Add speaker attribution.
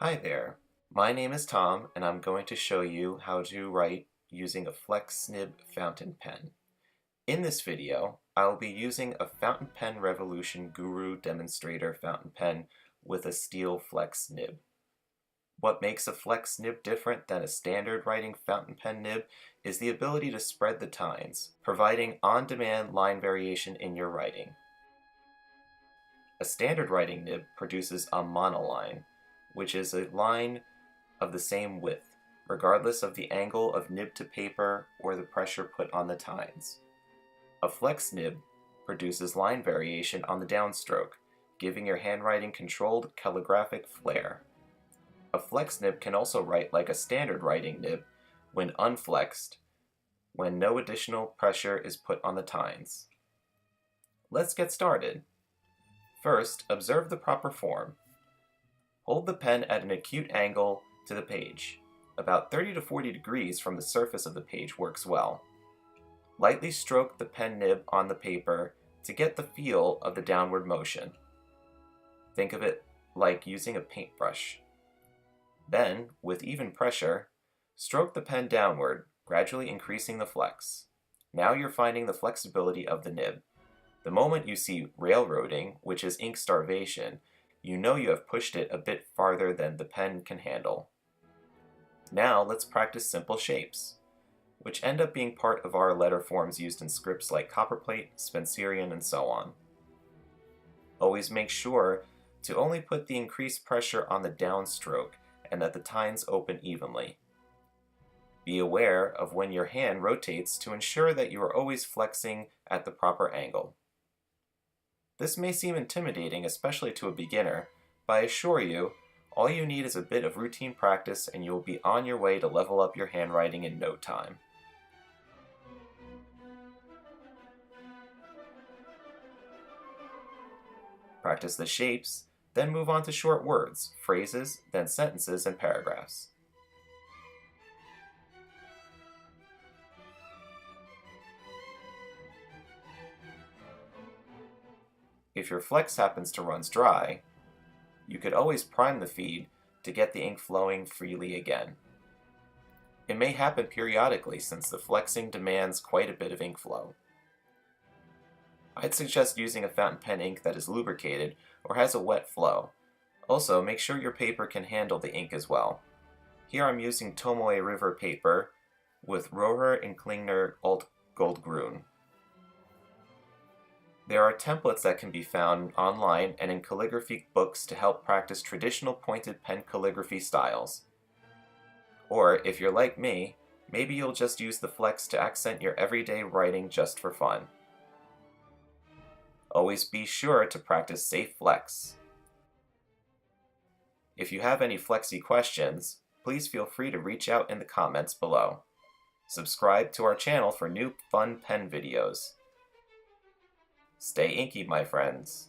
Speaker 1: Hi there, my name is Tom and I'm going to show you how to write using a Flex Nib Fountain Pen. In this video, I will be using a Fountain Pen Revolution Guru Demonstrator fountain pen with a steel flex nib. What makes a flex nib different than a standard writing fountain pen nib is the ability to spread the tines, providing on-demand line variation in your writing. A standard writing nib produces a monoline, which is a line of the same width, regardless of the angle of nib to paper or the pressure put on the tines. A flex nib produces line variation on the downstroke, giving your handwriting controlled calligraphic flair. A flex nib can also write like a standard writing nib when unflexed, when no additional pressure is put on the tines. Let's get started. First, observe the proper form. Hold the pen at an acute angle to the page. About 30 to 40 degrees from the surface of the page works well. Lightly stroke the pen nib on the paper to get the feel of the downward motion. Think of it like using a paintbrush. Then, with even pressure, stroke the pen downward, gradually increasing the flex. Now you're finding the flexibility of the nib. The moment you see railroading, which is ink starvation, you know you have pushed it a bit farther than the pen can handle. Now let's practice simple shapes, which end up being part of our letter forms used in scripts like copperplate, Spencerian, and so on. Always make sure to only put the increased pressure on the downstroke and that the tines open evenly. Be aware of when your hand rotates to ensure that you are always flexing at the proper angle. This may seem intimidating, especially to a beginner, but I assure you, all you need is a bit of routine practice and you will be on your way to level up your handwriting in no time. Practice the shapes, then move on to short words, phrases, then sentences and paragraphs. If your flex happens to run dry, you could always prime the feed to get the ink flowing freely again. It may happen periodically since the flexing demands quite a bit of ink flow. I'd suggest using a fountain pen ink that is lubricated or has a wet flow. Also, make sure your paper can handle the ink as well. Here I'm using Tomoe River paper with Rohrer and Klingner Alt Goldgrün. There are templates that can be found online and in calligraphy books to help practice traditional pointed pen calligraphy styles. Or, if you're like me, maybe you'll just use the flex to accent your everyday writing just for fun. Always be sure to practice safe flex. If you have any flexy questions, please feel free to reach out in the comments below. Subscribe to our channel for new fun pen videos. Stay inky, my friends.